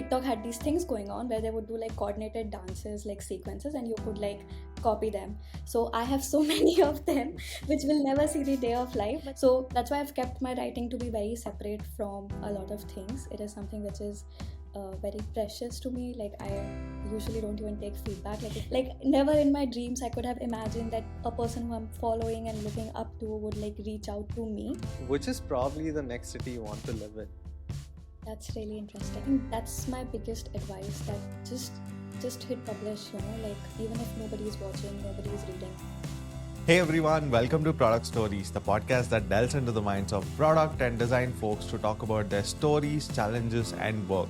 TikTok had these things going on where they would do like coordinated dances, like sequences, and you could like copy them. So I have so many of them which will never see the day of life. So that's why I've kept my writing to be very separate from a lot of things. It is something which is very precious to me. Like I usually don't even take feedback. Like never in my dreams I could have imagined that a person who I'm following and looking up to would like reach out to me. Which is probably the next city you want to live in? That's really interesting. That's my biggest advice, that just hit publish, like even if nobody's watching, nobody's reading. Hey everyone, welcome to Product Stories, the podcast that delves into the minds of product and design folks to talk about their stories, challenges, and work.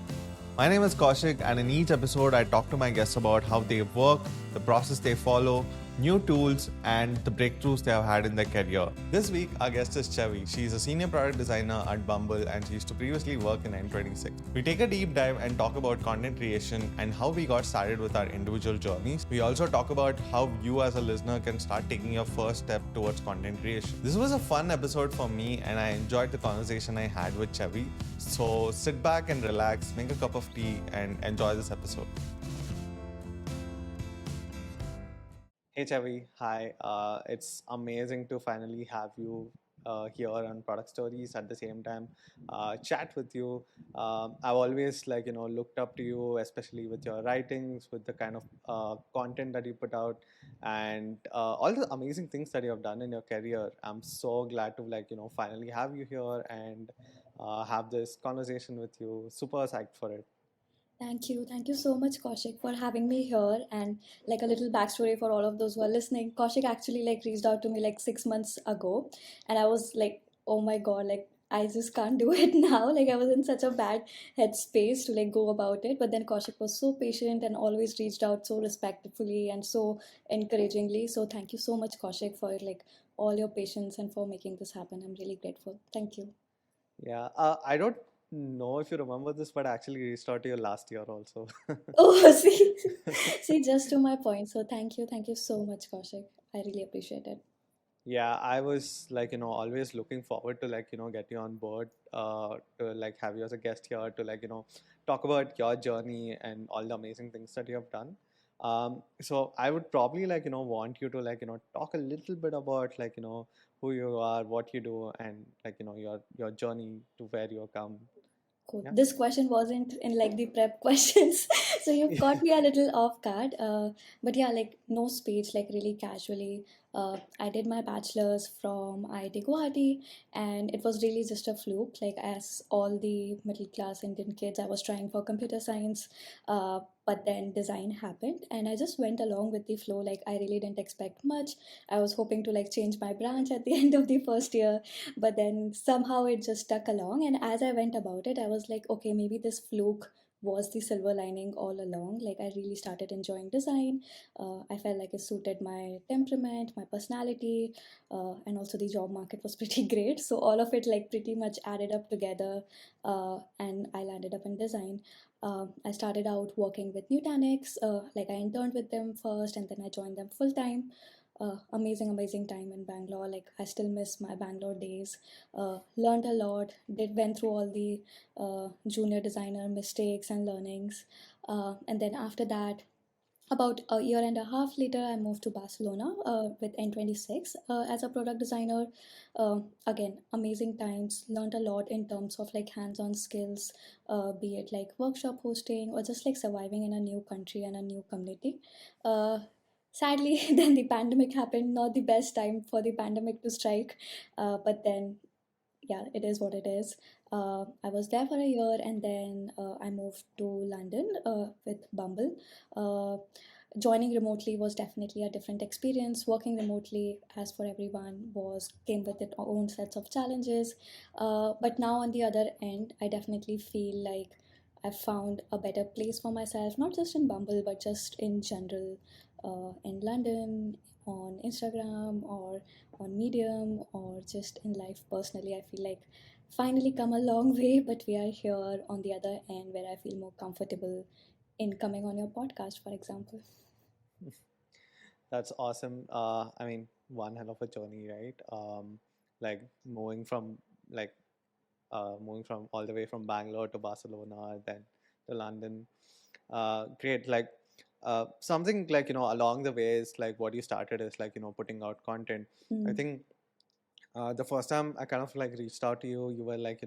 My name is Kaushik, and in each episode, I talk to my guests about how they work, the process they follow, new tools, and the breakthroughs they have had in their career. This week, our guest is Chhavi. She is a senior product designer at Bumble, and she used to previously work in N26. We take a deep dive and talk about content creation and how we got started with our individual journeys. We also talk about how you as a listener can start taking your first step towards content creation. This was a fun episode for me, and I enjoyed the conversation I had with Chhavi. So sit back and relax, make a cup of tea, and enjoy this episode. Hey Chhavi, hi. It's amazing to finally have you here on Product Stories. At the same time, chat with you. I've always looked up to you, especially with your writings, with the kind of content that you put out, and all the amazing things that you have done in your career. I'm so glad to finally have you here and have this conversation with you. Super psyched for it. Thank you. Thank you so much, Kaushik, for having me here. And like a little backstory for all of those who are listening, Kaushik actually like reached out to me like 6 months ago. And I was like, oh my God, like I just can't do it now. Like I was in such a bad headspace to like go about it. But then Kaushik was so patient and always reached out so respectfully and so encouragingly. So thank you so much, Kaushik, for like all your patience and for making this happen. I'm really grateful. Thank you. Yeah, I don't know if you remember this, but I actually reached out to you last year also. Oh, see, just to my point. So thank you so much, Kaushik. I really appreciate it. Yeah, I was always looking forward to get you on board, to have you as a guest here to talk about your journey and all the amazing things that you have done. So I would probably want you to talk a little bit about who you are, what you do, and your journey to where you have come. Cool. Yeah. This question wasn't in like the prep questions, so you've caught me a little off guard. But yeah, like no speech, like really casually. I did my bachelor's from IIT Guwahati, and it was really just a fluke. Like as all the middle class Indian kids, I was trying for computer science, but then design happened, and I just went along with the flow. Like I really didn't expect much. I was hoping to like change my branch at the end of the first year, but then somehow it just stuck along. And as I went about it, I was like, okay, maybe this fluke was the silver lining all along. Like I really started enjoying design. I felt like it suited my temperament, my personality, and also the job market was pretty great. So all of it like pretty much added up together, and I landed up in design. I started out working with Nutanix. Like I interned with them first, and then I joined them full time. Amazing time in Bangalore. Like I still miss my Bangalore days. Learned a lot. Went through all the junior designer mistakes and learnings. And then after that, about a year and a half later, I moved to Barcelona with N26 as a product designer. Again, amazing times. Learned a lot in terms of like hands-on skills, be it like workshop hosting or just like surviving in a new country and a new community. Uh, Sadly, then the pandemic happened. Not the best time for the pandemic to strike, but then yeah, it is what it is. I was there for a year, and then I moved to London with Bumble. Joining remotely was definitely a different experience. Working remotely, as for everyone, was came with its own sets of challenges. But now on the other end, I definitely feel like I've found a better place for myself, not just in Bumble, but just in general, in London, on Instagram, or on Medium, or just in life personally. I feel like finally come a long way, but we are here on the other end where I feel more comfortable in coming on your podcast, for example. That's awesome. I mean, one hell of a journey, right? Like moving from like moving from all the way from Bangalore to Barcelona, then to London. Great. Like something like along the way is like what you started is like putting out content. I Mm. think the first time I kind of like reached out to you, you were like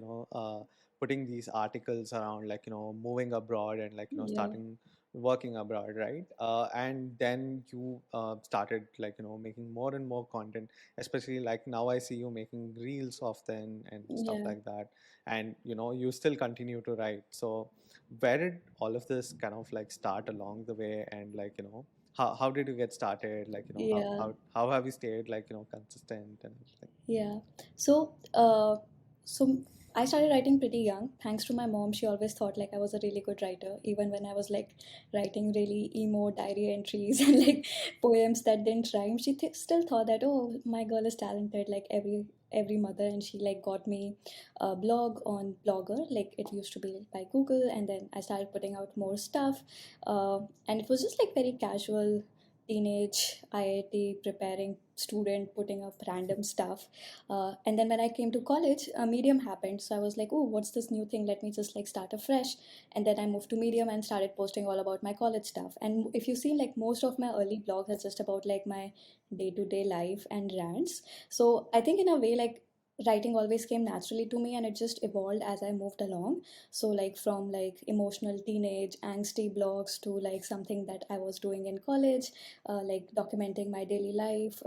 putting these articles around like moving abroad and like Yeah. starting working abroad, right? And then you started like making more and more content, especially like now I see you making reels often and stuff Yeah. like that, and you still continue to write. So where did all of this kind of like start along the way, and like how did you get started, like Yeah. how have you stayed like consistent and everything? Yeah. So, so I started writing pretty young. Thanks to my mom, she always thought like I was a really good writer, even when I was like writing really emo diary entries and like poems that didn't rhyme. She still thought that, oh, my girl is talented, like every mother, and she like got me a blog on Blogger, like it used to be by Google, and then I started putting out more stuff, and it was just like very casual teenage IIT preparing student putting up random stuff. And then when I came to college, Medium happened. So I was like, oh, what's this new thing? Let me just like start afresh. And then I moved to Medium and started posting all about my college stuff. And if you see, like most of my early blogs are just about like my day to day life and rants. So I think in a way, like writing always came naturally to me and it just evolved as I moved along. So like from like emotional teenage angsty blogs to like something that I was doing in college, like documenting my daily life,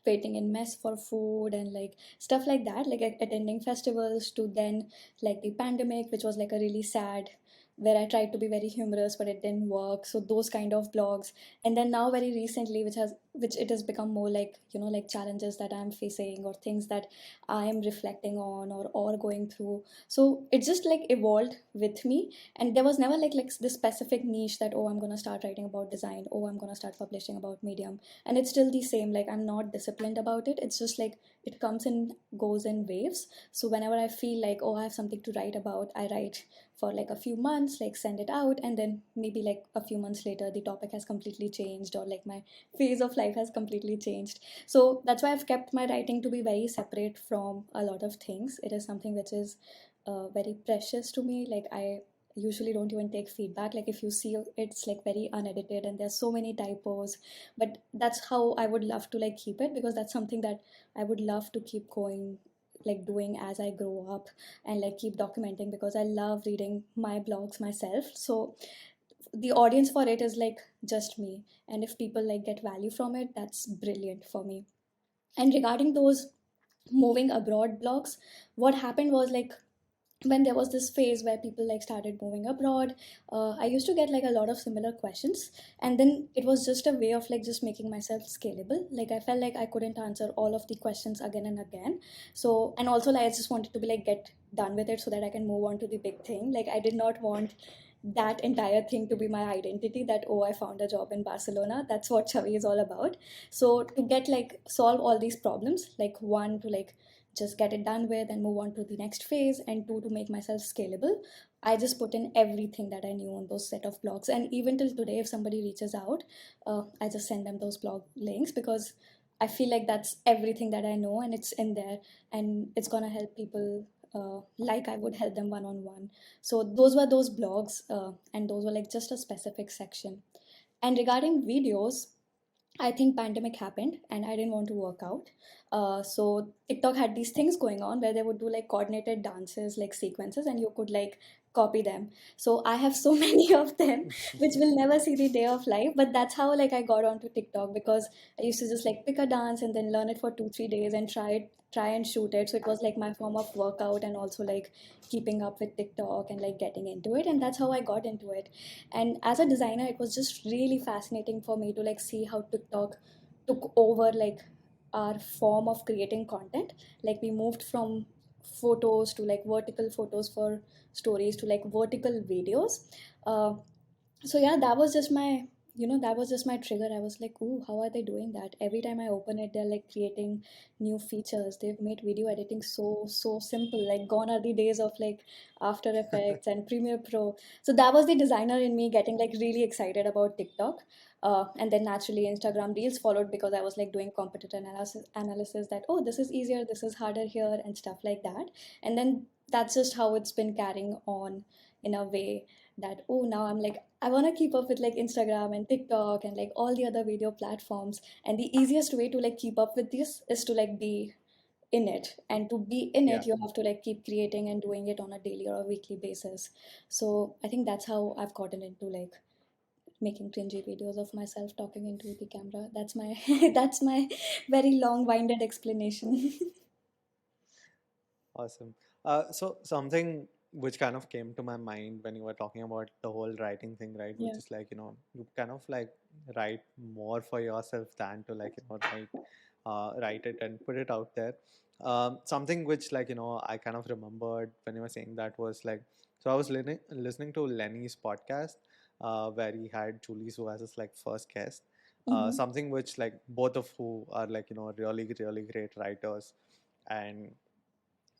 waiting in mess for food and like stuff like that, like attending festivals, to then like the pandemic, which was like a really sad, where I tried to be very humorous but it didn't work, so those kind of blogs. And then now very recently, which it has become more like like challenges that I'm facing or things that I am reflecting on or going through. So it just like evolved with me, and there was never like this specific niche that, oh, I'm going to start writing about design, oh, I'm going to start publishing about Medium. And it's still the same, like I'm not disciplined about it. It's just like it comes and goes in waves. So whenever I feel like, oh, I have something to write about, I write for like a few months, like send it out, and then maybe like a few months later the topic has completely changed, or like my phase of life has completely changed. So that's why I've kept my writing to be very separate from a lot of things. It is something which is very precious to me. Like I usually don't even take feedback. Like if you see, it's like very unedited and there's so many typos, but that's how I would love to like keep it, because that's something that I would love to keep going, like doing as I grow up, and like keep documenting, because I love reading my blogs myself. So the audience for it is like just me, and if people like get value from it, that's brilliant for me. And regarding those moving abroad blogs, what happened was like when there was this phase where people like started moving abroad, I used to get like a lot of similar questions, and then it was just a way of like just making myself scalable. Like I felt like I couldn't answer all of the questions again and again. So, and also like I just wanted to be like get done with it so that I can move on to the big thing. Like I did not want that entire thing to be my identity, that, oh, I found a job in Barcelona. That's what Chhavi is all about. So to get like solve all these problems, like one, to like just get it done with and move on to the next phase, and two, to make myself scalable, I just put in everything that I knew on those set of blogs. And even till today, if somebody reaches out, I just send them those blog links, because I feel like that's everything that I know and it's in there, and it's gonna help people like I would help them one on one. So those were those blogs, and those were like just a specific section. And regarding videos, I think pandemic happened and I didn't want to work out. So TikTok had these things going on where they would do like coordinated dances, like sequences, and you could like copy them. So I have so many of them, which will never see the day of life. But that's how like I got onto TikTok, because I used to just like pick a dance and then learn it for 2 3 days and try and shoot it. So it was like my form of workout, and also like keeping up with TikTok and like getting into it. And that's how I got into it. And as a designer, it was just really fascinating for me to like see how TikTok took over like our form of creating content. Like we moved from photos to like vertical photos for stories to like vertical videos. uh, so yeah, that was just my, that was just my trigger. I was like, ooh, how are they doing that? Every time I open it, they're like creating new features. They've made video editing so simple. Like gone are the days of like After Effects and Premiere Pro. So that was the designer in me getting like really excited about TikTok. And then naturally Instagram Reels followed, because I was like doing competitor analysis that, oh, this is easier, this is harder here, and stuff like that. And then that's just how it's been carrying on in a way. that, oh, now I'm like, I want to keep up with like Instagram and TikTok and like all the other video platforms, and the easiest way to like keep up with this is to like be in it, and to be in Yeah. it you have to like keep creating and doing it on a daily or a weekly basis. So I think that's how I've gotten into like making cringy videos of myself talking into the camera. That's my that's my very long-winded explanation. Awesome. So something which kind of came to my mind when you were talking about the whole writing thing, right? Which Yeah. is like, you kind of like write more for yourself than to like, write it and put it out there. Something which like, I kind of remembered when you were saying that was like, so I was listening to Lenny's podcast, where he had Julie Su as his like first guest. Mm-hmm. Something which like both of who are like, really, really great writers. And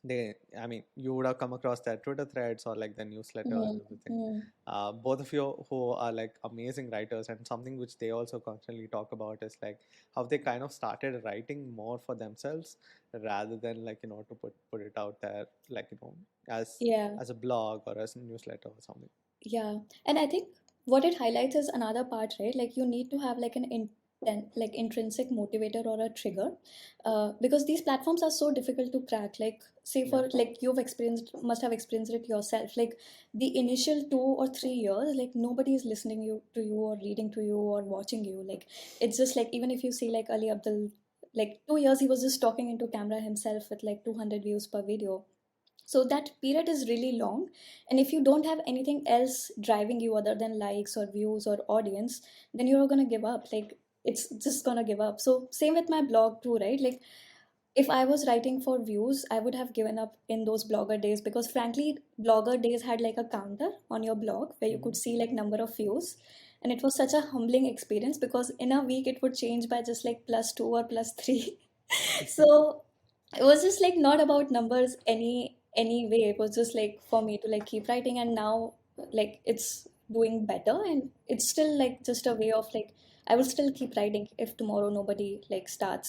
I mean, you would have come across their Twitter threads or like the newsletters and everything. Mm-hmm. Both of you who are like amazing writers, and something which they also constantly talk about is like how they kind of started writing more for themselves rather than like, to put it out there, like, as Yeah. as a blog or as a newsletter or something. Yeah, and I think what it highlights is another part, right? Like you need to have like like intrinsic motivator or a trigger, because these platforms are so difficult to crack. Like, say Yeah. for like you've experienced, must have experienced it yourself. Like the initial 2 or 3 years, like nobody is listening to you or reading to you or watching you. Like it's just like, even if you see like Ali Abdul, like 2 years he was just talking into camera himself with like 200 views per video. So that period is really long, and if you don't have anything else driving you other than likes or views or audience, then you're going to give up. Like it's just going to give up. So same with my blog too, right? Like if I was writing for views, I would have given up in those blogger days, because frankly blogger days had like a counter on your blog where you could Hmm. see like number of views, and it was such a humbling experience because in a week it would change by just like +2 or +3. So it was just like not about numbers any way. It was just like for me to like keep writing, and now like it's doing better, and it's still like just a way of like I will still keep writing if tomorrow nobody like stop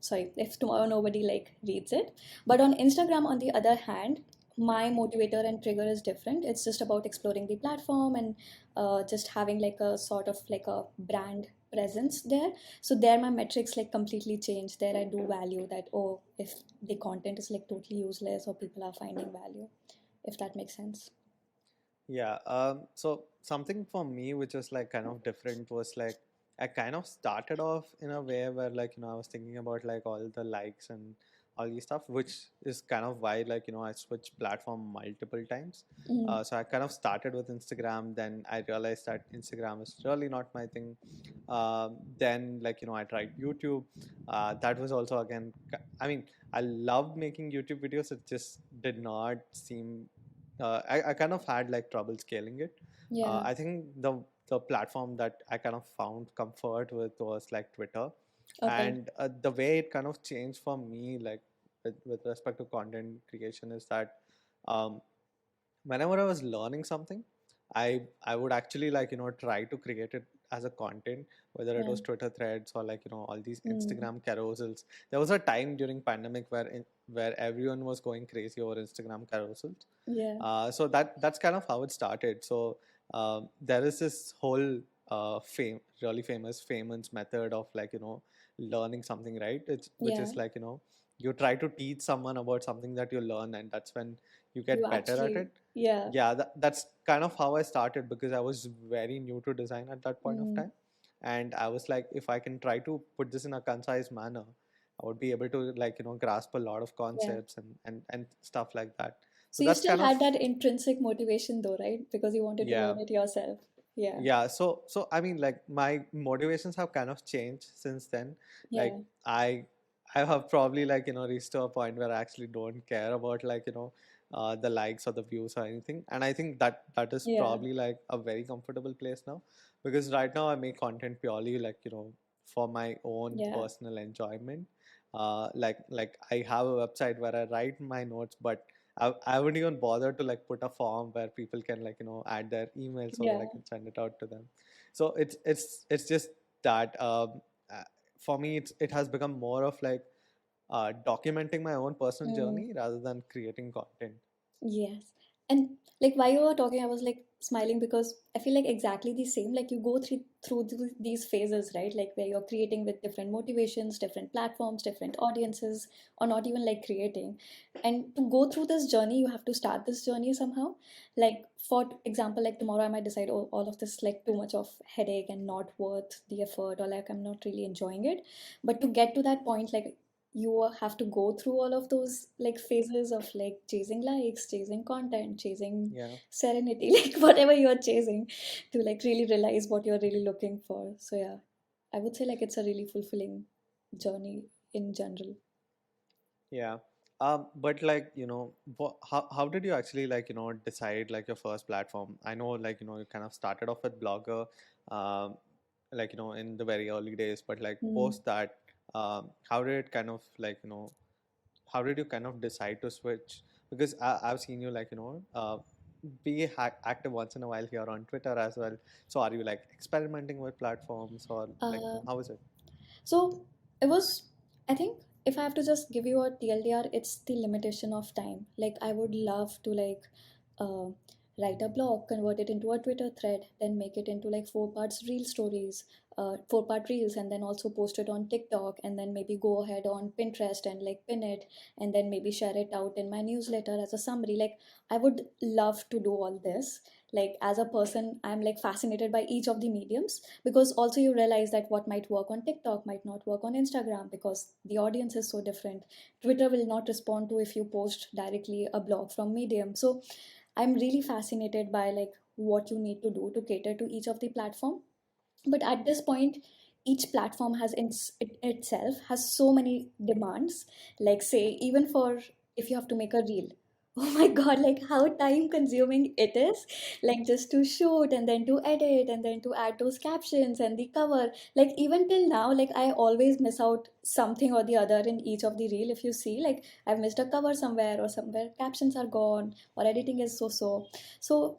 sorry, if tomorrow nobody like reads it. But on Instagram on the other hand, my motivator and trigger is different. It's just about exploring the platform and just having like a sort of like a brand presence there. So there my metrics like completely change. There I do value that, oh, if the content is like totally useless or people are finding value, if that makes sense. Yeah. So something for me which was like kind of different was like I kind of started off in a way where like, I was thinking about like all the likes and all these stuff, which is kind of why like, I switched platform multiple times. Mm, So I kind of started with Instagram, then I realized that Instagram is really not my thing. Then like, I tried YouTube. That was also again, I mean, I loved making YouTube videos. It just did not seem I kind of had like trouble scaling it. yeah. I think the platform that I kind of found comfort with was like Twitter, Okay. and the way it kind of changed for me, like with respect to content creation, is that um, whenever I was learning something, I would actually like try to create it as a content, whether it Yeah. was Twitter threads or like all these Mm, Instagram carousels. There was a time during pandemic where everyone was going crazy over Instagram carousels. yeah. So that's kind of how it started. So there is this whole really famous Feynman's method of like learning something, right? It's which Yeah. is like you try to teach someone about something that you learn, and that's when you You get better at actually, it. yeah. Yeah, that's kind of how I started because I was very new to design at that point of Mm, time, and I was like, if I can try to put this in a concise manner, I would be able to like grasp a lot of yeah. concepts and stuff like that. So So you that's still kind of had that intrinsic motivation though, right? Because you wanted to yeah. learn it yourself. Yeah. Yeah, so I mean, like my motivations have kind of changed since then. Like Yeah. I I have probably like reached to a point where I actually don't care about like the likes or the views or anything, and I think that is Yeah. probably like a very comfortable place now, because right now I make content purely like for my own Yeah. personal enjoyment. Like I have a website where I write my notes, but I wouldn't even bother to like put a form where people can like add their email so that I Yeah. can send it out to them. So it's just that for me it has become more of like documenting my own personal Mm. journey rather than creating content. Yes. And like while you were talking, I was like smiling because I feel like exactly the same. Like you go these phases, right? Like where you're creating with different motivations, different platforms, different audiences, or not even like creating. And to go through this journey, you have to start this journey somehow. Like for example, like tomorrow I might decide, oh, all of this like too much of headache and not worth the effort, or like I'm not really enjoying it. But to get to that point, like you have to go through all of those like phases of like chasing likes, chasing content, chasing Yeah. serenity, like whatever you're chasing, to like really realize what you're really looking for. So yeah, I would say like it's a really fulfilling journey in general. Yeah. But like, how did you actually like, decide like your first platform? I know like, you kind of started off with Blogger, um, like, in the very early days, but like Mm. post that, how did it kind of like, how did you kind of decide to switch? Because I've seen you like, be active once in a while here on Twitter as well. So are you like experimenting with platforms or like, Uh, how is it? So it was, I think, if I have to just give you a TLDR, it's the limitation of time. Like I would love to like uh, write a blog, convert it into a Twitter thread, then make it into like 4 parts reel stories, 4 part reels, and then also post it on TikTok, and then maybe go ahead on Pinterest and like pin it, and then maybe share it out in my newsletter as a summary. Like I would love to do all this. Like as a person, I'm like fascinated by each of the mediums, because also you realize that what might work on TikTok might not work on Instagram because the audience is so different. Twitter will not respond to if you post directly a blog from Medium. So I'm really fascinated by like what you need to do to cater to each of the platform. But at this point, each platform itself has so many demands. Like say even for, if you have to make a reel, oh my god, like how time consuming it is, like just to shoot and then to edit and then to add those captions and the cover. Like even till now, like I always miss out something or the other in each of the reel. If you see, like I've missed a cover somewhere, or somewhere captions are gone, or editing is so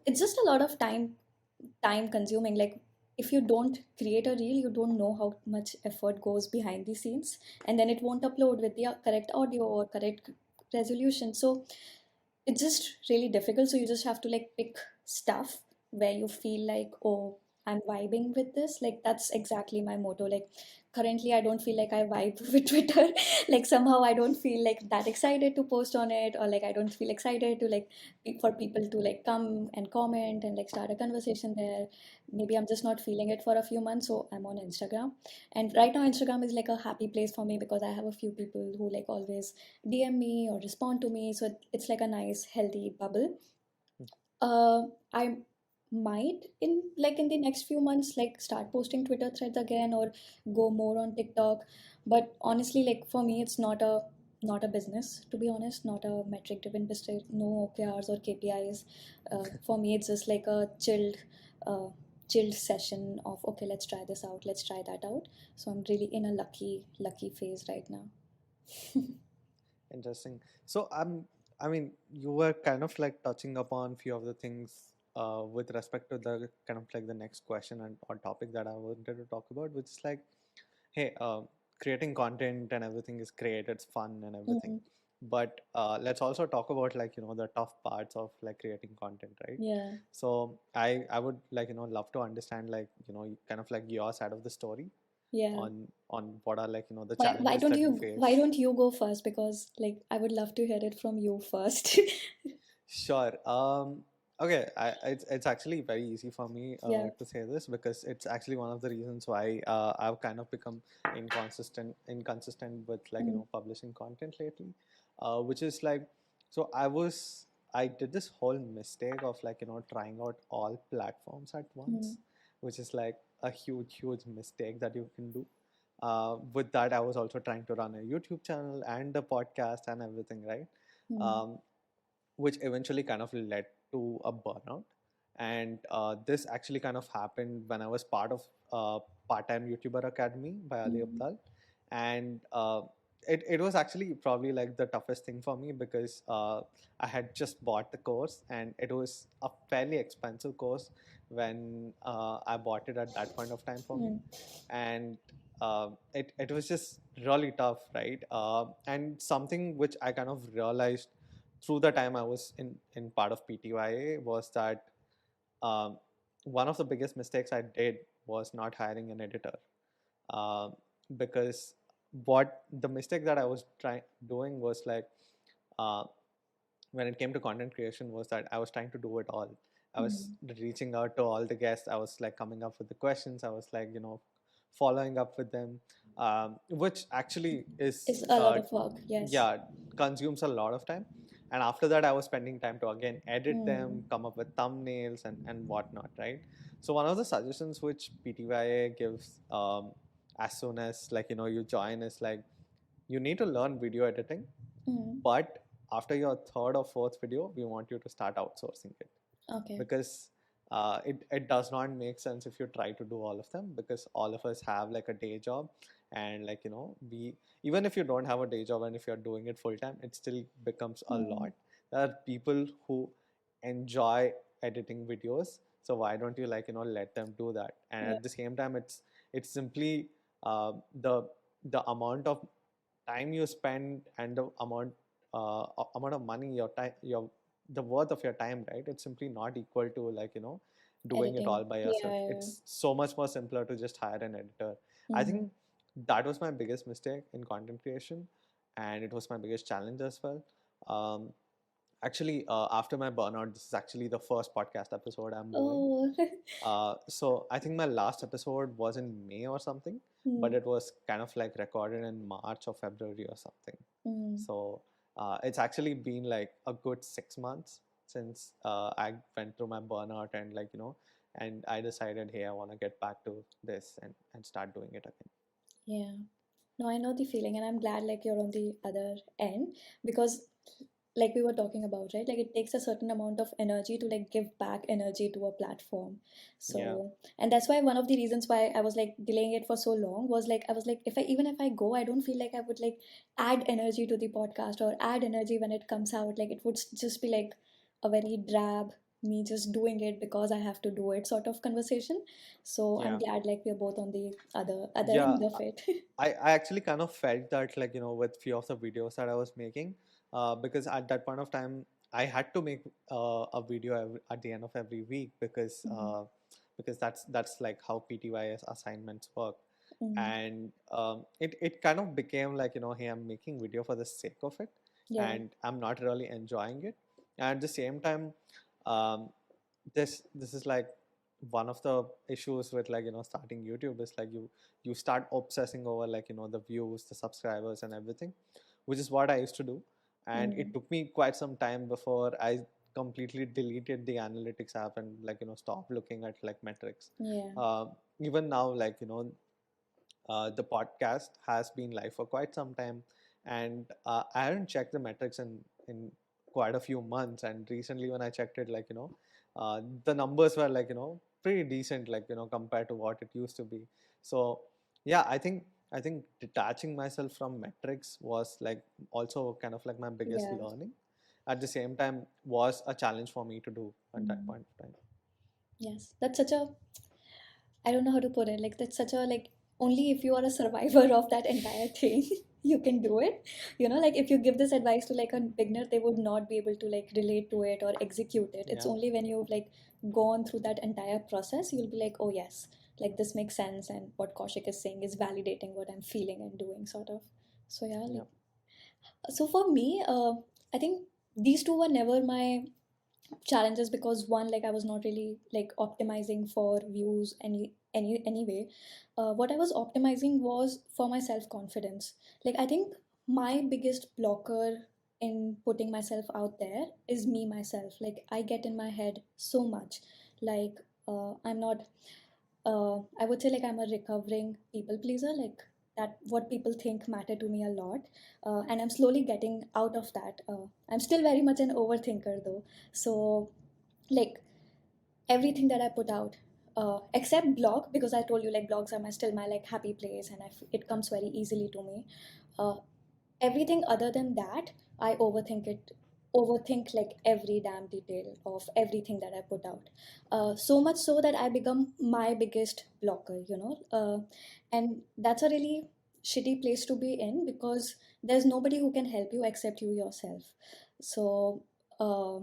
it's just a lot of time consuming. Like if you don't create a reel, you don't know how much effort goes behind the scenes, and then it won't upload with the correct audio or correct resolution. So it's just really difficult. So you just have to like pick stuff where you feel like, oh, I'm vibing with this. Like that's exactly my motto. Like currently I don't feel like I vibe with Twitter. Like somehow I don't feel like that excited to post on it, or like I don't feel excited to like for people to like come and comment and like start a conversation there. Maybe I'm just not feeling it for a few months, so I'm on Instagram. And right now Instagram is like a happy place for me because I have a few people who like always DM me or respond to me. So it's like a nice, healthy bubble. I might in the next few months like start posting Twitter threads again, or go more on TikTok. But honestly, like for me, it's not a business, to be honest, not a metric driven business, no OKRs or KPIs. For me, it's just like a uh, chilled session of okay, let's try this out, let's try that out. So I'm really in a lucky phase right now. Interesting. So I mean, you were kind of like touching upon few of the things with respect to the kind of like the next question and or topic that I wanted to talk about, which is like, hey, creating content and everything is great, it's fun and everything. Mm, But let's also talk about like, the tough parts of like creating content, right? yeah, So I would like, love to understand like, kind of like your side of the story yeah. on what are like, the Why challenges don't that you you why face. don't you go first? Because like I would love to hear it from you first. Sure. Okay. It's actually very easy for me Yeah. to say this because it's actually one of the reasons why I've kind of become inconsistent with like Mm, publishing content lately, which is like, so I did this whole mistake of like trying out all platforms at mm, once, which is like a huge mistake that you can do. With that, I was also trying to run a YouTube channel and a podcast and everything, right? mm, Um, which eventually kind of led to a burnout. And this actually kind of happened when I was part of part-time YouTuber Academy by Ali mm, Abdal, and it was actually probably like the toughest thing for me because I had just bought the course and it was a fairly expensive course when I bought it at that point of time for me, mm, and it was just really tough, right? And something which I kind of realized through the time I was in part of PTYA was that um, one of the biggest mistakes I did was not hiring an editor, uh, because what the mistake that I was trying doing was like, uh, when it came to content creation, was that I was trying to do it all. I was Mm. reaching out to all the guests. I was like coming up with the questions. I was like, following up with them, which actually is, It's a lot of work, yes. yeah, consumes a lot of time. And after that, I was spending time to again edit Mm. them, come up with thumbnails and whatnot, right? So one of the suggestions which PTYA gives, as soon as like you join, is like you need to learn video editing, Mm. but after your third or fourth video, we want you to start outsourcing it, Okay. because it does not make sense if you try to do all of them, because all of us have like a day job, and like we, even if you don't have a day job and if you're doing it full time, it still becomes a Mm. lot. There are people who enjoy editing videos, so why don't you like let them do that? And Yeah. at the same time, it's simply the amount of time you spend and the amount of money, your time, your the worth of your time, right? It's simply not equal to like doing it Editing. all by Yeah, yourself. yeah. It's so much more simpler to just hire an editor. I Mm. think that was my biggest mistake in content creation, and it was my biggest challenge as well. um, Actually, after my burnout, this is actually the first podcast episode I'm doing. Oh. So I think my last episode was in May or something, but Mm. it was kind of like recorded in March or February or something. Mm. So it's actually been like a good 6 months since I went through my burnout, and like and I decided, hey, I want to get back to this and start doing it again. Yeah. No, I know the feeling, and I'm glad like you're on the other end, because like we were talking about, right? Like it takes a certain amount of energy to like give back energy to a platform. Yeah, So, and that's why one of the reasons why I was like delaying it for so long was like I was like, if I even if I go, I don't feel like I would like add energy to the podcast or add energy when it comes out. Like it would just be like a very drab me just doing it because I have to do it sort of conversation. So I'm yeah, glad like we're both on the other yeah. end of it. I actually kind of felt that like with few of the videos that I was making, because at that point of time I had to make a video at the end of every week, Mm. because that's like how PTYS assignments work. Mm. And it kind of became like hey, I'm making video for the sake of it, Yeah. and I'm not really enjoying it. And at the same time, um, this is like one of the issues with like starting YouTube, is like you start obsessing over like the views, the subscribers and everything, which is what I used to do. And it Mm. took me quite some time before I completely deleted the analytics app and like stopped looking at like metrics. Yeah. uh, Even now, like the podcast has been live for quite some time, and I hadn't checked the metrics in quite a few months. And recently, when I checked it, like the numbers were like pretty decent, like compared to what it used to be. So yeah, I think detaching myself from metrics was like also kind of like my biggest Yeah. learning. At the same time, was a challenge for me to do at that Mm. point of time. Yes. That's such a, I don't know how to put it. Like that's such a like only if you are a survivor of that entire thing you can do it. You know, like if you give this advice to like a beginner, they would not be able to like relate to it or execute it. It's Yeah, only when you've like gone through that entire process, you'll be like, oh yes, like this makes sense, and what Kaushik is saying is validating what I'm feeling and doing, sort of. So yeah, yeah, like so for me, I think these two were never my challenges, because one, like I was not really like optimizing for views anyway. What I was optimizing was for my self confidence. Like I think my biggest blocker in putting myself out there is me myself. Like I get in my head so much. Like I'm not I would say like I'm a recovering people pleaser, like that what people think matter to me a lot. And I'm slowly getting out of that. I'm still very much an overthinker though. So like everything that I put out, except blog, because I told you like blogs are still my like happy place, and it comes very easily to me. Uh, Everything other than that, I overthink like every damn detail of everything that I put out. So much so that I become my biggest blocker, and that's a really shitty place to be in, because there's nobody who can help you except you yourself. So uh,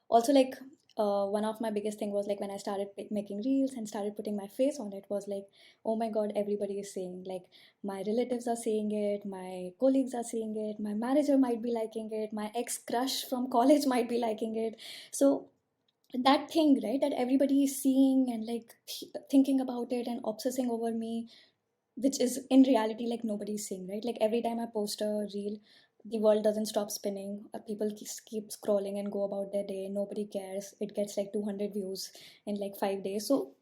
also like one of my biggest thing was like when I started making reels and started putting my face on it was like, oh my god, everybody is saying, like my relatives are saying it, my colleagues are saying it, my manager might be liking it, my ex crush from college might be liking it. So that thing, right, that everybody is seeing and like thinking about it and obsessing over me, which is in reality like nobody's seeing, right? Like every time I post a reel, the world doesn't stop spinning. People keep scrolling and go about their day. Nobody cares. It gets like 200 views in like 5 days. So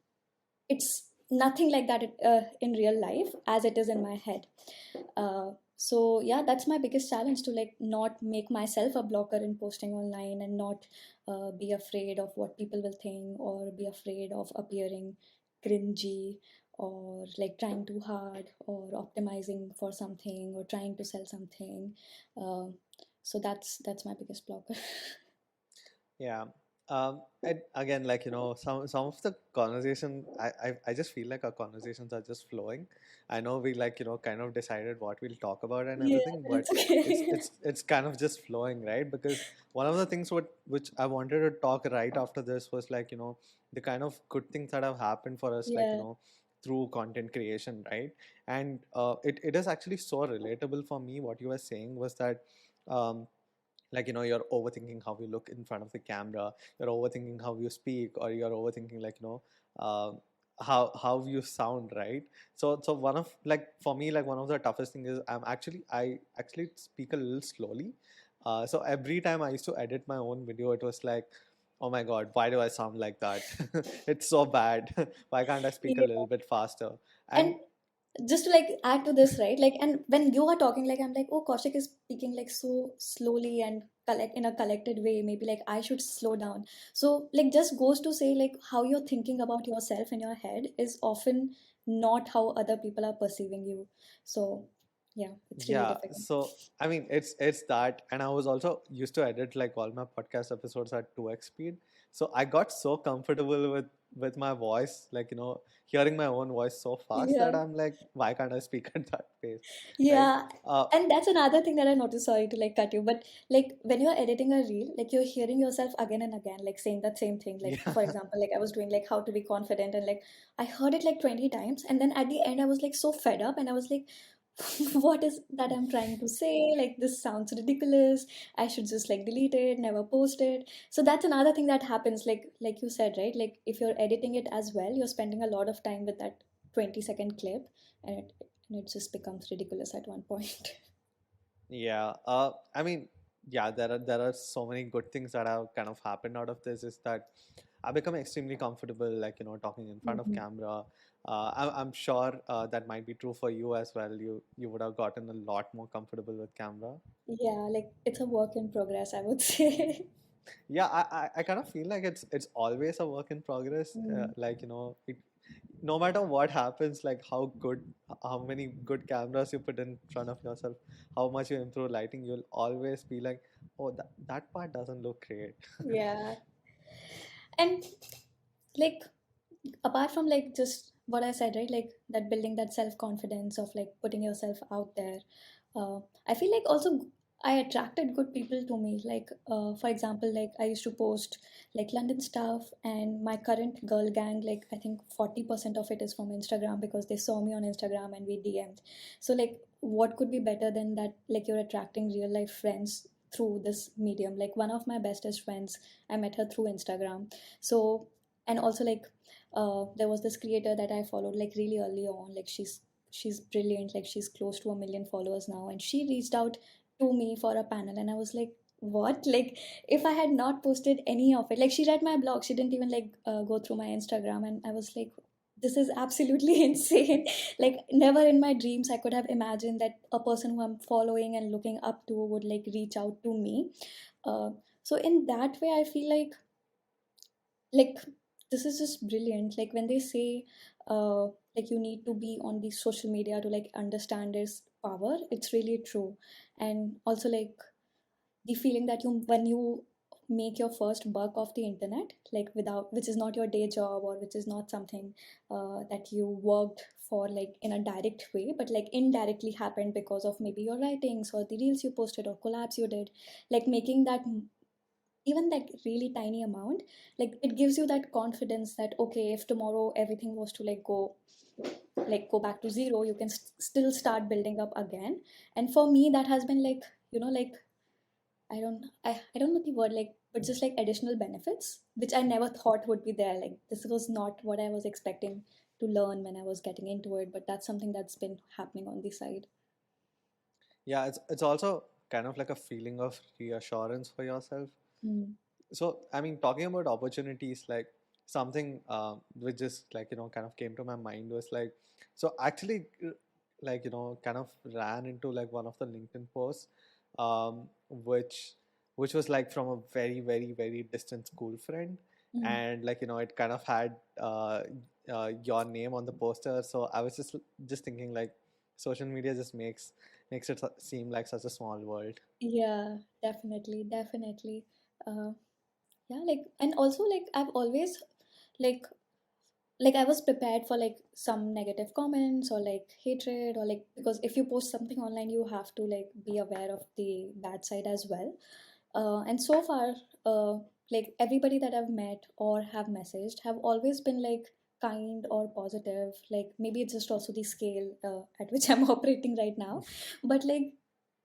it's nothing like that in real life as it is in my head. So yeah, that's my biggest challenge, to like not make myself a blocker in posting online, and not be afraid of what people will think, or be afraid of appearing cringy, or like trying too hard, or optimizing for something, or trying to sell something. So that's my biggest blocker. Yeah. And again, like, some of the conversation, I just feel like our conversations are just flowing. I know we, like, kind of decided what we'll talk about and Yeah, everything, but but it's okay. it's kind of just flowing, right? Because one of the things which I wanted to talk right after this was, like, the kind of good things that have happened for us, like, Yeah, through content creation, right? And it is actually so relatable for me. What you were saying was that, um, like, you're overthinking how you look in front of the camera, you're overthinking how you speak, or you're overthinking, like, uh, how you sound, right? So one of, like, for me, like, one of the toughest thing is I actually speak a little slowly. So every time I used to edit my own video, it was like, oh my god, why do I sound like that? It's so bad. Why can't I speak a yeah. little bit faster? And And just to like add to this, right, like, and when you are talking, like I'm like, oh, Kaushik is speaking like so slowly and collect in a collected way, maybe like I should slow down. So like just goes to say, like how you're thinking about yourself in your head is often not how other people are perceiving you. So yeah, it's really yeah, difficult. so I mean, it's that, and I was also used to edit, like, all my podcast episodes at 2x speed. So I got so comfortable with my voice, like, hearing my own voice so fast, Yeah. that I'm like, why can't I speak at that pace, right? Yeah, uh and that's another thing that I noticed. Sorry to like cut you, but like when you're editing a reel, like you're hearing yourself again and again, like saying that same thing. Like yeah. for example, like I was doing like how to be confident, and like I heard it like 20 times, and then at the end I was like so fed up, and I was like, what is that I'm trying to say? Like this sounds ridiculous. I should just like delete it, never post it. So that's another thing that happens. Like you said, right? Like if you're editing it as well, you're spending a lot of time with that 20-second clip, and it just becomes ridiculous at one point. Yeah, I mean, yeah, there are so many good things that have kind of happened out of this. Is that I become extremely comfortable, like, talking in front of Mhm. camera. I'm sure that might be true for you as well. You would have gotten a lot more comfortable with camera. Yeah, like it's a work in progress, I would say. Yeah, I kind of feel like it's always a work in progress. Mm. Like, no matter what happens, like how many good cameras you put in front of yourself, how much you improve lighting, you'll always be like, oh, that part doesn't look great. Yeah. And like apart from like just what I said, right? Like that building that self-confidence of like putting yourself out there. I feel like also I attracted good people to me. Like for example, like I used to post like London stuff, and my current girl gang, like I think 40% of it is from Instagram, because they saw me on Instagram and we DM'd. So like what could be better than that? Like you're attracting real life friends through this medium. Like one of my bestest friends, I met her through Instagram. So, and also like there was this creator that I followed like really early on. Like she's brilliant. Like she's close to 1 million followers now, and she reached out to me for a panel, and I was like, what? Like if I had not posted any of it, like she read my blog, she didn't even like go through my Instagram, and I was like, this is absolutely insane. Like never in my dreams I could have imagined that a person who I'm following and looking up to would like reach out to me. Uh, so in that way, I feel like this is just brilliant. Like when they say uh like you need to be on the social media to like understand its power, it's really true. And also like the feeling that you when you make your first buck off the internet, like without, which is not your day job, or which is not something that you worked for like in a direct way, but like indirectly happened because of maybe your writings or the reels you posted or collabs you did, like making that even that really tiny amount, like it gives you that confidence that okay, if tomorrow everything was to go back to zero, you can still start building up again. And for me that has been like, like I don't know the word, like, but just like additional benefits which I never thought would be there. Like this was not what I was expecting to learn when I was getting into it, but that's something that's been happening on the side. Yeah, it's also kind of like a feeling of reassurance for yourself. Mm. So I mean, talking about opportunities, like something which just like kind of came to my mind was like, so actually like kind of ran into like one of the LinkedIn posts, which was like from a very very very distant school friend, Mm. and like it kind of had your name on the poster. So I was just thinking like social media just makes it seem like such a small world. Yeah, definitely, definitely. uh yeah, like, and also like I've always like like I was prepared for like some negative comments or like hatred, or like, because if you post something online you have to like be aware of the bad side as well. And so far, uh, like everybody that I've met or have messaged have always been like kind or positive. Like maybe it's just also the scale at which I'm operating right now, but like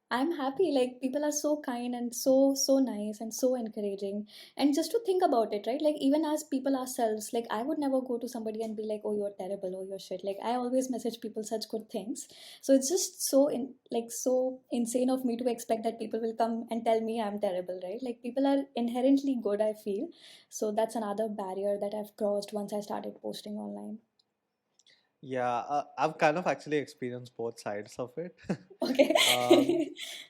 I'm happy. Like people are so kind and so nice and so encouraging. And just to think about it, right? Like even as people ourselves, like I would never go to somebody and be like, "Oh, you're terrible," or "You're shit." Like I always message people such good things. So it's just so insane of me to expect that people will come and tell me I'm terrible, right? Like people are inherently good, I feel. So that's another barrier that I've crossed once I started posting online. Yeah, I've kind of actually experienced both sides of it. Okay. um,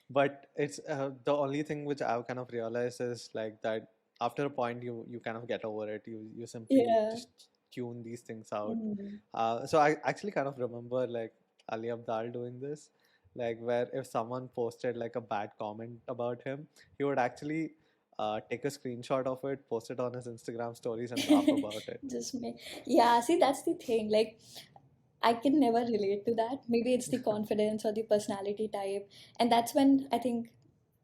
but it's the only thing which I've kind of realized is like that after a point you kind of get over it. You simply Yeah. just tune these things out. Mm. So I actually kind of remember like Ali Abdal doing this, like where if someone posted like a bad comment about him, he would actually take a screenshot of it, post it on his Instagram stories, and laugh about it. Just me. Yeah, see, that's the thing. Like, I can never relate to that. Maybe it's the confidence or the personality type. And that's when I think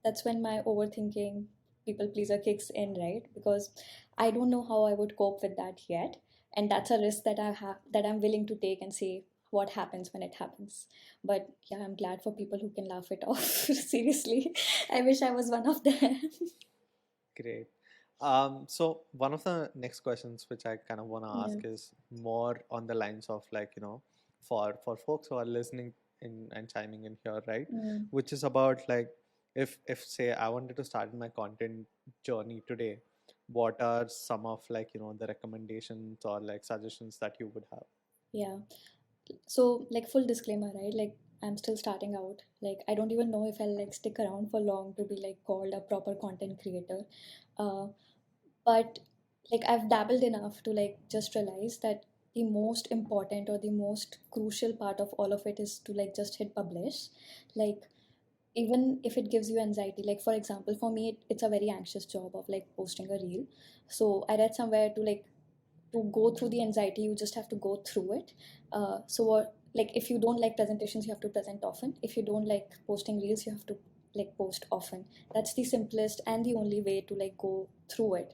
that's when my overthinking people pleaser kicks in, right? Because I don't know how I would cope with that yet. And that's a risk that I have, that I'm willing to take and see what happens when it happens. But yeah, I'm glad for people who can laugh it off. Seriously. I wish I was one of them. Great. So one of the next questions which I kind of want to Yeah. ask is more on the lines of like, for folks who are listening in and chiming in here, right? Mm. Which is about like if say I wanted to start my content journey today, what are some of like, the recommendations or like suggestions that you would have? Yeah. So like full disclaimer, right? Like I'm still starting out. Like I don't even know if I'll like stick around for long to be like called a proper content creator. uh, but like I've dabbled enough to like just realize that the most important or the most crucial part of all of it is to like just hit publish. Like even if it gives you anxiety, like for example for me it's a very anxious job of like posting a reel. So I read somewhere to go through the anxiety you just have to go through it. So what, like if you don't like presentations you have to present often, if you don't like posting reels you have to like post often. That's the simplest and the only way to like go through it.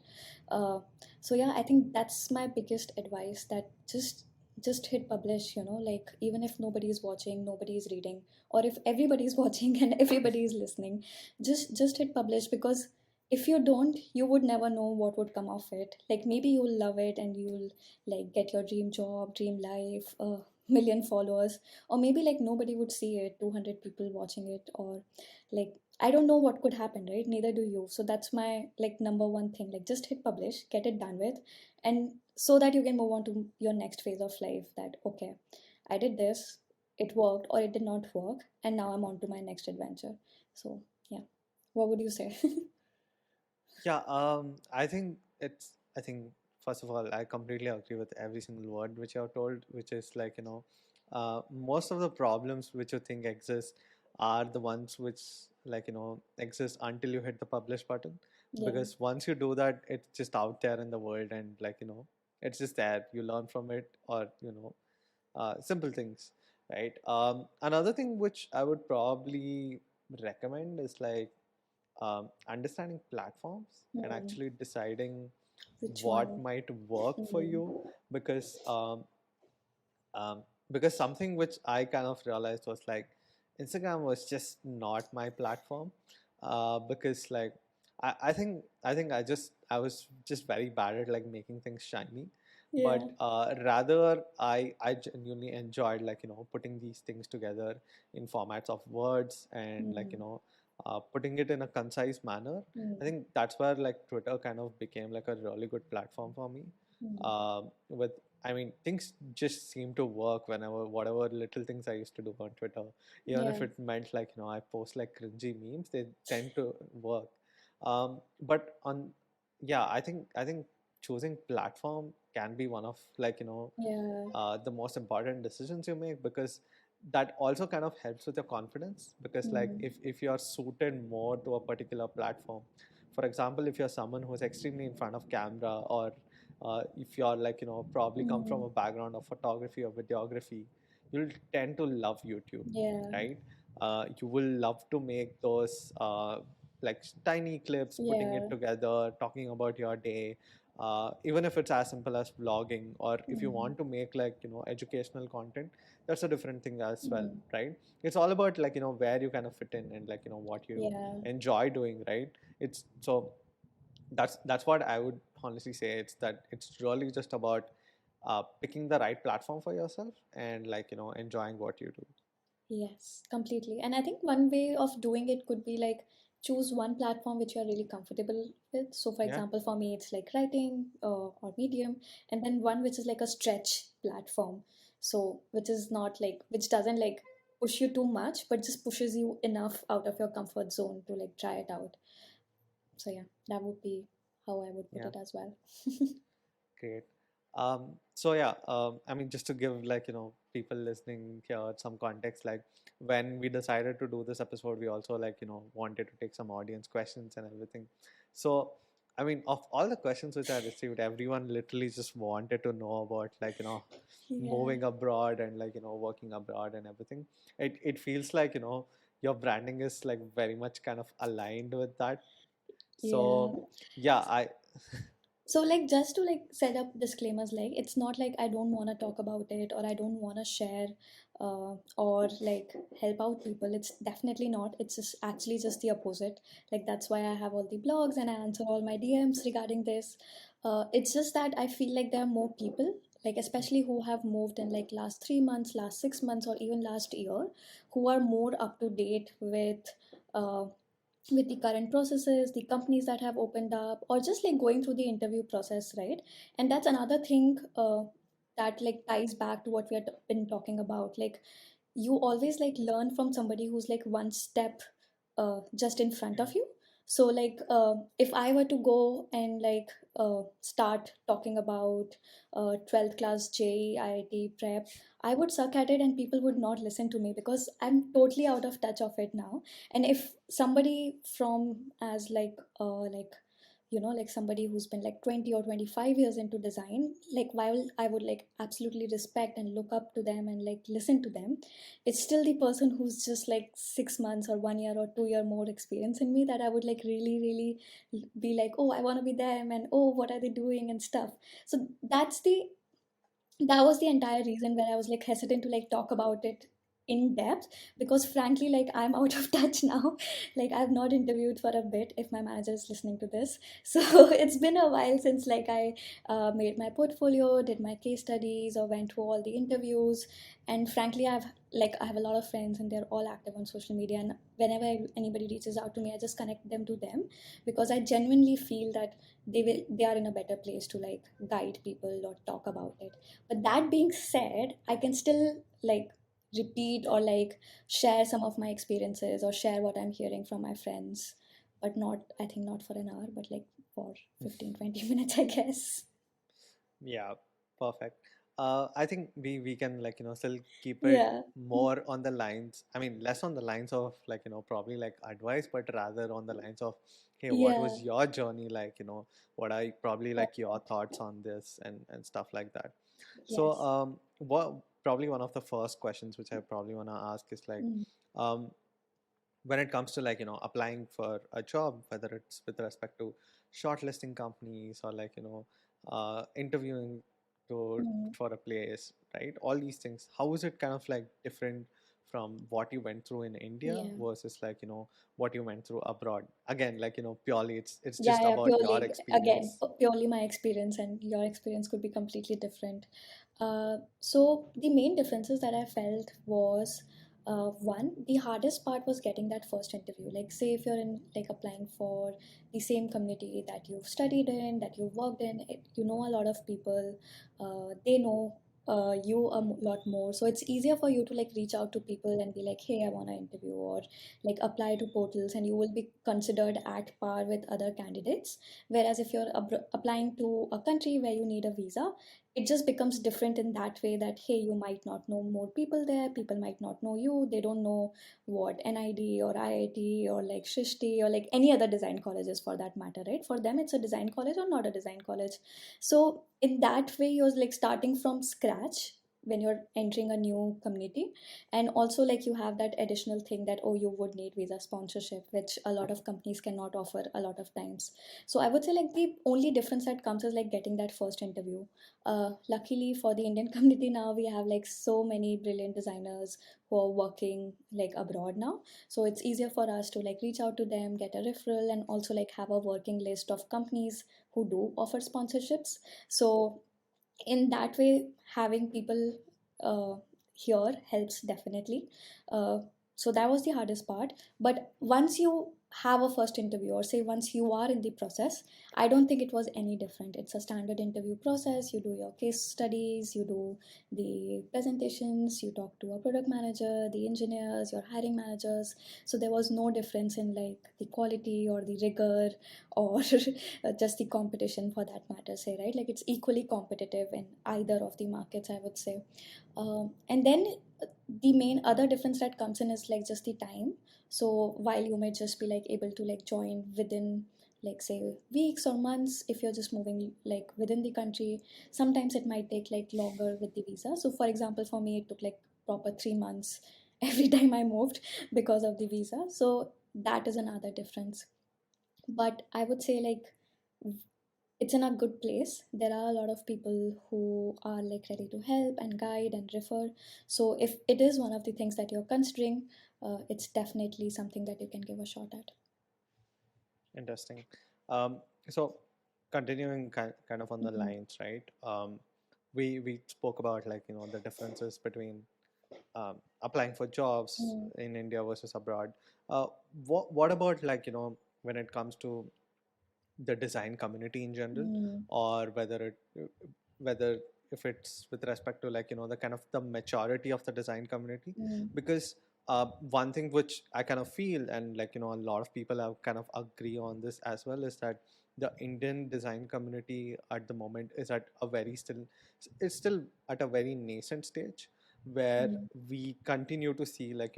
uh, so yeah, I think that's my biggest advice, that just hit publish, like even if nobody is watching, nobody is reading, or if everybody is watching and everybody is listening, just hit publish. Because if you don't, you would never know what would come of it. Like maybe you'll love it and you'll like get your dream job, dream life, a million followers, or maybe like nobody would see it, 200 people watching it, or like I don't know what could happen, right? Neither do you. So that's my like number one thing, like just hit publish, get it done with, and so that you can move on to your next phase of life, that okay, I did this, it worked or it did not work, and now I'm on to my next adventure. So yeah, what would you say? Yeah, I think first of all, I completely agree with every single word which you have told, which is like, most of the problems which you think exist are the ones which like, exist until you hit the publish button. Yeah. because once you do that, it's just out there in the world, and like it's just there. You learn from it, or simple things, right? Another thing which I would probably recommend is like understanding platforms and Hmm. actually deciding Which what one? might work for Hmm. you, because um, because something which I kind of realized was like Instagram was just not my platform, because like I think I was just very bad at like making things shiny, Yeah. but rather I genuinely enjoyed like putting these things together in formats of words, and like Hmm. putting it in a concise manner. I Hmm. think that's where like Twitter kind of became like a really good platform for me. Hmm. With I mean, things just seem to work whenever whatever little things I used to do on Twitter, even if Yeah. it meant like I post like cringy memes, they tend to work. But on yeah, I think choosing platform can be one of like Yeah. the most important decisions you make, because that also kind of helps with your confidence, because like Hmm. if you're suited more to a particular platform, for example, if you're someone who's extremely in front of camera, or if you're like probably come from Hmm. a background of photography or videography, you'll tend to love YouTube, Yeah. right? You will love to make those like tiny clips, putting it Yeah. together, talking about your day, even if it's as simple as vlogging, or if you Hmm. want to make like educational content, that's a different thing as well, Hmm. right? It's all about like where you kind of fit in, and like what you Yeah. enjoy doing, right? It's so that's what I would honestly say. It's that it's really just about picking the right platform for yourself, and like enjoying what you do. Yes, completely. And I think one way of doing it could be like choose one platform which you are really comfortable with. So, for Yeah. example, for me, it's like writing or Medium, and then one which is like a stretch platform. So, which is not like, which doesn't like push you too much, but just pushes you enough out of your comfort zone to like try it out. So, yeah, that would be how I would put Yeah. it as well. Great. So yeah, I mean, just to give like people listening here some context, like when we decided to do this episode, we also like wanted to take some audience questions and everything. So I mean, of all the questions which I received, everyone literally just wanted to know about like Yeah, moving abroad, and like working abroad and everything. It feels like your branding is like very much kind of aligned with that. yeah. So yeah, I So like just to like set up disclaimers, like it's not like I don't want to talk about it or I don't want to share or like help out people. It's definitely not. It's just actually just the opposite. Like that's why I have all the blogs and I answer all my DMs regarding this. It's just that I feel like there are more people, like especially who have moved in like last 3 months, last 6 months, or even last year, who are more up to date uh, with the current processes, the companies that have opened up, or just like going through the interview process, right? And that's another thing that like ties back to what we have been talking about. Like you always like learn from somebody who's like one step just in front of you. So like if I were to go and like start talking about 12th class JEE IIT prep, I would suck at it and people would not listen to me because I'm totally out of touch of it now. And if somebody from as like like somebody who's been like 20 or 25 years into design, like while I would like absolutely respect and look up to them and like listen to them, it's still the person who's just like 6 months or 1 year or 2 year more experience in me that I would like really be like, oh, I want to be them, and oh, what are they doing and stuff. So that was the entire reason where I was like hesitant to like talk about it in depth, because frankly like I'm out of touch now. Like I've not interviewed for a bit, if my manager is listening to this. So it's been a while since like I made my portfolio, did my case studies, or went through all the interviews. And frankly I have a lot of friends and they're all active on social media, and whenever anybody reaches out to me, I just connect them to them, because I genuinely feel that they are in a better place to like guide people or talk about it. But that being said, I can still like repeat or like share some of my experiences or share what I'm hearing from my friends, but not, I think not for an hour, but like for 15-20 minutes, I guess. Yeah, perfect. I think we can like still keep it Yeah. more on the lines. I mean, less on the lines of like probably like advice, but rather on the lines of hey, what Yeah. was your journey like? What are probably like your thoughts on this and stuff like that. So, Yes. what probably one of the first questions which I probably want to ask is like, Mm. um, when it comes to like applying for a job, whether it's with respect to shortlisting companies or like interviewing to Mm. for a place, right? All these things, how is it kind of like different from what you went through in India Yeah. versus like what you went through abroad? Again, like purely it's Yeah, just yeah, about your purely, again, experience. purely my experience, and your experience could be completely different. So the main differences that I felt was, one, the hardest part was getting that first interview. Like, say if you're in like applying for the same community that you've studied in, that you've worked in, you know a lot of people, they know you a lot more, so it's easier for you to like reach out to people and be like, hey, I want to interview, or like apply to portals, and you will be considered at par with other candidates. Whereas if you're applying to a country where you need a visa, it just becomes different in that way, that hey, you might not know more people there, people might not know you, they don't know what NID or IIT or like Shrishti or like any other design colleges for that matter, right? For them it's a design college or not a design college. So in that way you're like starting from scratch when you're entering a new community. And also like you have that additional thing that, oh, you would need visa sponsorship, which a lot of companies cannot offer a lot of times. So I would say like the only difference that comes is like getting that first interview. Luckily for the Indian community now, we have like so many brilliant designers who are working like abroad now, so it's easier for us to like reach out to them, get a referral, and also like have a working list of companies who do offer sponsorships. So in that way, having people uh, here helps definitely. Uh, so that was the hardest part. But once you have a first interview, or say once you are in the process, I don't think it was any different. It's a standard interview process. You do your case studies, you do the presentations, you talk to a product manager, the engineers, your hiring managers. So there was no difference in like the quality or the rigor, or just the competition for that matter, say, right? Like it's equally competitive in either of the markets, I would say. And then the main other difference that comes in is like just the time. So while you might just be like able to like join within like say weeks or months, if you're just moving like within the country, sometimes it might take like longer with the visa. So for example, for me it took like proper 3 months every time I moved because of the visa. So that is another difference. But I would say like it's in a good place. There are a lot of people who are like ready to help and guide and refer. So if it is one of the things that you're considering, it's definitely something that you can give a shot at. Interesting. So continuing kind of on the Mhm. lines, right? We spoke about like the differences between applying for jobs Mm. in India versus abroad. Uh, what about like when it comes to the design community in general, Mm. or whether if it's with respect to like the kind of the maturity of the design community, Mm. because one thing which I kind of feel, and like a lot of people have kind of agree on this as well, is that the Indian design community at the moment is at a very still it's still at a very nascent stage, where Mm. we continue to see like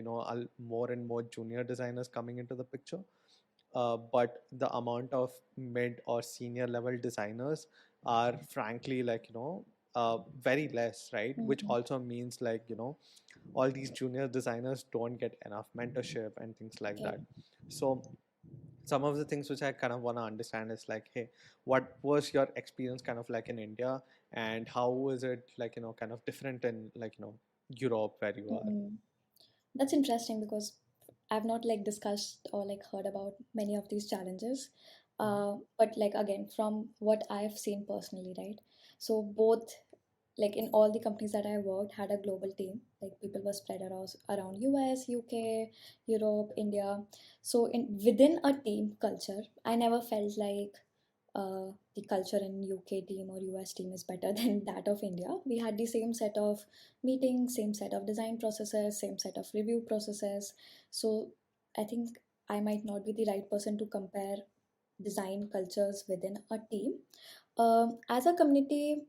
more and more junior designers coming into the picture, but the amount of mid or senior level designers are frankly like very less, right? Which Mm. also means like all these junior designers don't get enough mentorship and things like Okay. that. So some of the things which I kind of want to understand is like, hey, what was your experience kind of like in India, and how is it like kind of different in like Europe where you are? Mm. That's interesting because I've not like discussed or like heard about many of these challenges. Mhm. But like again, from what I've seen personally, right? So both like in all the companies that I worked had a global team. Like people were spread around US, UK, Europe, India. So in within a team culture, I never felt like the culture in UK team or US team is better than that of India. We had the same set of meetings, same set of design processes, same set of review processes. So I think I might not be the right person to compare design cultures within a team. As a community,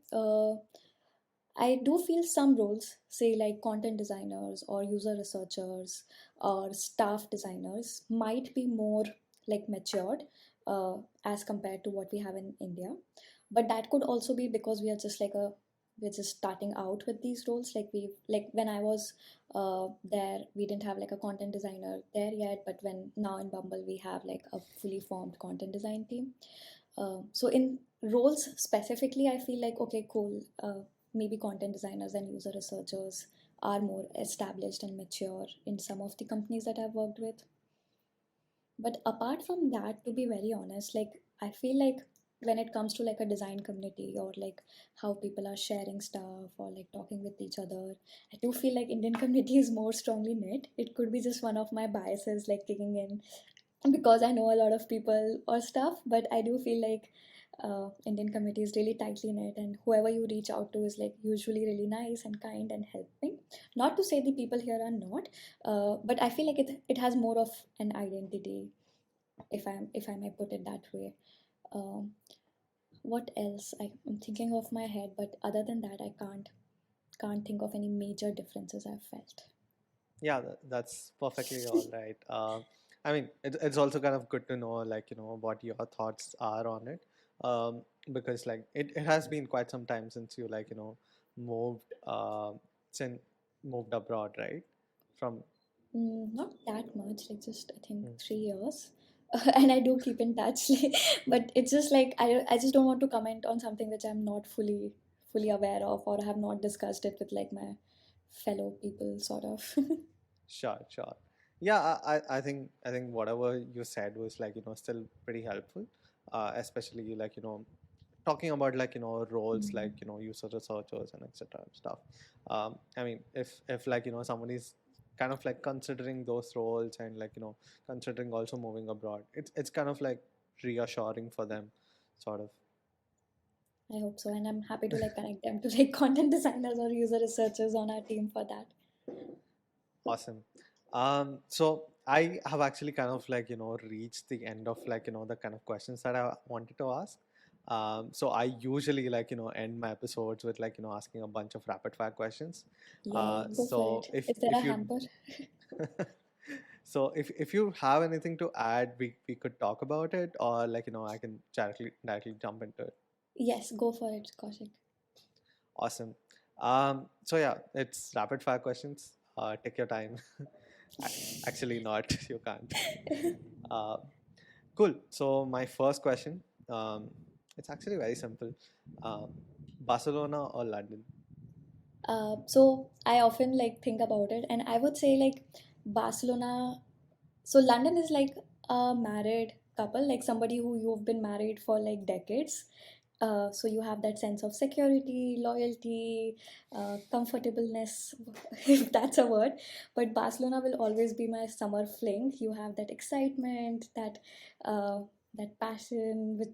I do feel some roles, say like content designers or user researchers or staff designers, might be more like matured, as compared to what we have in India. But that could also be because we are just we're just starting out with these roles. Like when I was there, we didn't have like a content designer there yet, but when now in Bumble we have like a fully formed content design team. So in roles specifically, I feel like okay, cool. Maybe content designers and user researchers are more established and mature in some of the companies that I've worked with. But apart from that, to be very honest, like I feel like when it comes to like a design community or like how people are sharing stuff or like talking with each other, I do feel like Indian community is more strongly knit. It could be just one of my biases like kicking in because I know a lot of people or stuff, but I do feel like Indian community is really tightly knit, and whoever you reach out to is like usually really nice and kind and helping. Not to say the people here are not, but I feel like it has more of an identity, if I may put it that way. Um, what else? I'm thinking off my head, but other than that, I can't think of any major differences I've felt. Yeah, that's perfectly all right. I mean, it's also kind of good to know, like, what your thoughts are on it. Because, like, it has been quite some time since you, like, moved, since moved abroad, right? From, Not that much, like just I think mm, 3 years. And I do keep in touch, but it's just like I just don't want to comment on something which I'm not fully aware of or have not discussed it with like my fellow people, sort of. sure, sure. Yeah, I think whatever you said was, like, still pretty helpful, especially, like, talking about, like, roles like, Mm. user researchers and etc stuff. I mean, if like, somebody's kind of like considering those roles and, like, considering also moving abroad, it's kind of like reassuring for them, sort of. I hope so, and I'm happy to like connect them to like content designers or user researchers on our team for that. Awesome. So I have actually kind of, like, reached the end of, like, the kind of questions that I wanted to ask. So I usually, like, end my episodes with, like, asking a bunch of rapid fire questions. Yay, go for So it. Is there a if you hamper? so if you have anything to add, we could talk about it, or, like, I can directly jump into it. Yes, go for it, Kaushik. Awesome. So yeah, it's rapid fire questions. Take your time. Actually, not. You can't. Uh, cool. So my first question, it's actually very simple. Um, Barcelona or London? So I often like think about it, and I would say like Barcelona. So London is like a married couple, like somebody who you've been married for like decades. So you have that sense of security, loyalty, comfortableness, if that's a word. But Barcelona will always be my summer fling. You have that excitement, uh, that passion with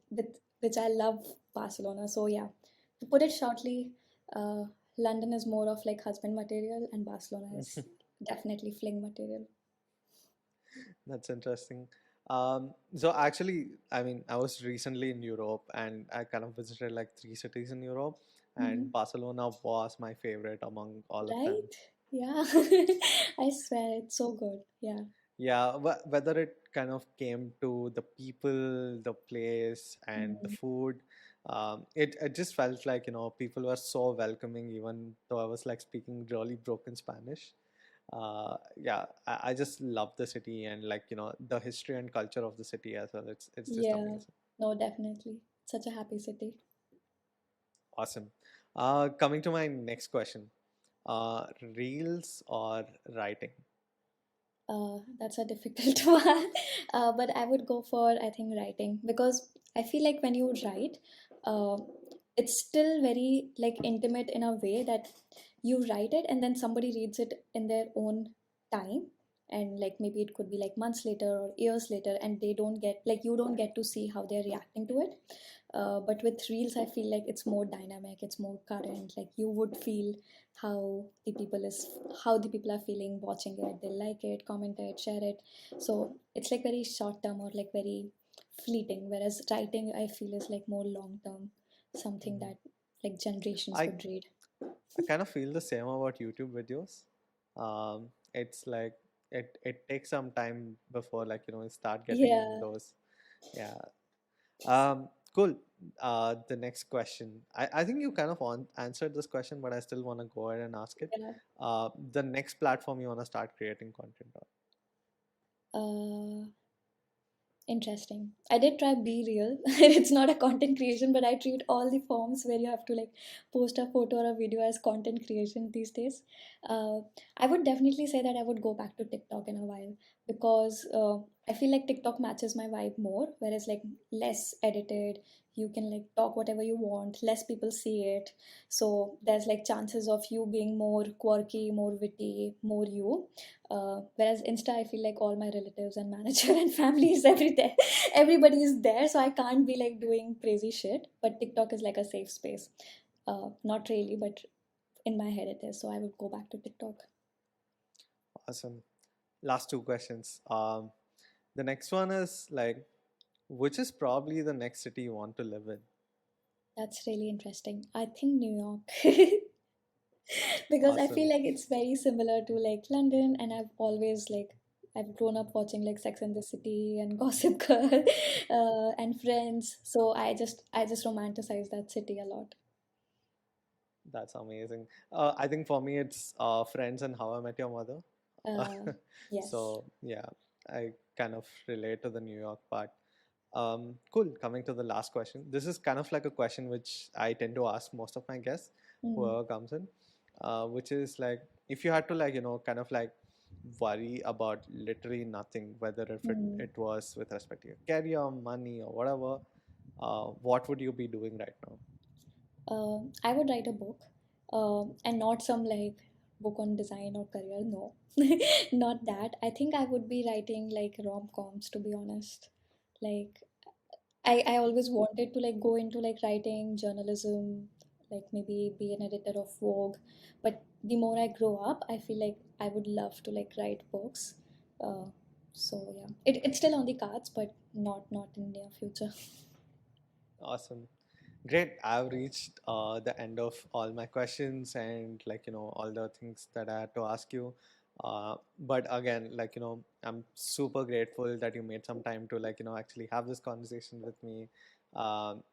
which I love Barcelona. So yeah, to put it shortly, uh, London is more of like husband material, and Barcelona is definitely fling material. That's interesting. So actually, I mean, I was recently in Europe and I kind of visited like 3 cities in Europe, and Mhm. Barcelona was my favorite among all of them. Right? Yeah. I swear it's so good. Yeah. Yeah, whether it kind of came to the people, the place, and the Mhm. food, it just felt like, people were so welcoming, even though I was like speaking really broken Spanish. Yeah, I just love the city, and, like, the history and culture of the city as well. It's just Yeah. amazing. No, definitely. Such a happy city. Awesome. Coming to my next question, reels or writing? That's a difficult one. But I would go for, I think, writing because I feel like when you write, uh, it's still very like intimate in a way that you write it and then somebody reads it in their own time, and like maybe it could be like months later or years later, and they don't get like you don't get to see how they're reacting to it. But with reels, I feel like it's more dynamic, it's more current. Like you would feel how the people is how the people are feeling watching it. They like it, comment it, share it. So it's like very short term or like very fleeting. Whereas writing, I feel is like more long term, something Mhm. that like generations I would read. I kind of feel the same about YouTube videos. It's like it takes some time before, like, you start getting Yeah, those. Yeah. Cool. The next question. I think you kind of answered this question, but I still want to go ahead and ask it. Yeah. The next platform you want to start creating content Uh, Interesting. I did try Be Real. It's not a content creation, but I treat all the forms where you have to like post a photo or a video as content creation these days. Uh, I would definitely say that I would go back to TikTok in a while because I feel like TikTok matches my vibe more, whereas like less edited, you can like talk whatever you want, less people see it. So there's like chances of you being more quirky, more witty, more you. Whereas Insta, I feel like all my relatives and manager and family is everywhere. Everybody is there, so I can't be like doing crazy shit. But TikTok is like a safe space. Not really, but in my head it is. So I would go back to TikTok. on? Awesome. Last two questions. The next one is like, which is probably the next city you want to live in? That's really interesting. I think New York. Because I feel Awesome. like it's very similar to like London, and I've grown up watching like Sex and the City and Gossip Girl, and Friends. So I just romanticize that city a lot. That's amazing. I think for me, it's Friends and How I Met Your Mother. Uh, yes. So yeah, I kind of relate to the New York part. Cool. Coming to the last question. This is kind of like a question which I tend to ask most of my guests, Mm, whoever comes in, which is like, if you had to like, kind of like worry about literally nothing, whether if it, mm. it was with respect to your career, money, or whatever, what would you be doing right now? I would write a book, and not some like book on design or career. No, not that. I think I would be writing like rom-coms, to be honest. Like I always wanted to like go into like writing journalism, like maybe be an editor of Vogue. But the more I grow up, I feel like I would love to like write books. Uh, so yeah, it's still on the cards, but not in near future. Awesome. Great. I've reached the end of all my questions and like, all the things that I had to ask you. But again, like, I'm super grateful that you made some time to like, actually have this conversation with me.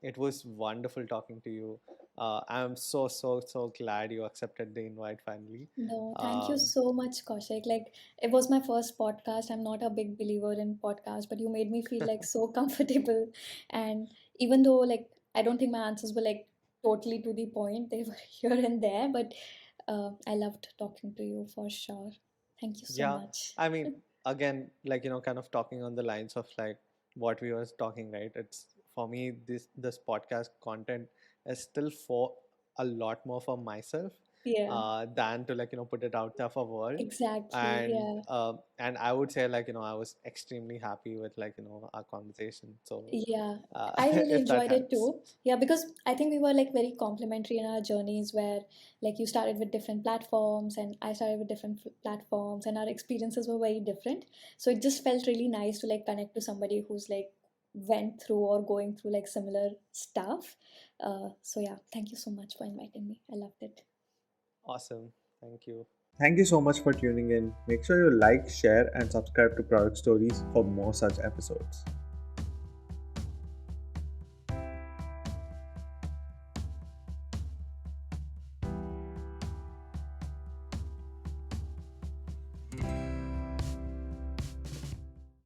It was wonderful talking to you. I'm so, so, so glad you accepted the invite finally. No, thank you Um, so much, Kaushik. Like, it was my first podcast. I'm not a big believer in podcasts, but you made me feel like so comfortable. And even though, like, I don't think my answers were like totally to the point, they were here and there, but I loved talking to you for sure. Thank you so Yeah, much. I mean, again, like, kind of talking on the lines of like what we were talking, right? It's for me, this podcast content is still for a lot more for myself Yeah, than to like, put it out there for world. exactly. And Yeah. I would say like, I was extremely happy with like, our conversation. So Yeah, I really if that enjoyed it helps. too. Yeah, because I think we were like very complementary in our journeys where like you started with different platforms and I started with different platforms and our experiences were very different. So it just felt really nice to like connect to somebody who's like went through or going through like similar stuff. So yeah, thank you so much for inviting me. I loved it. Awesome. Thank you. Thank you so much for tuning in. Make sure you like, share, and subscribe to Product Stories for more such episodes.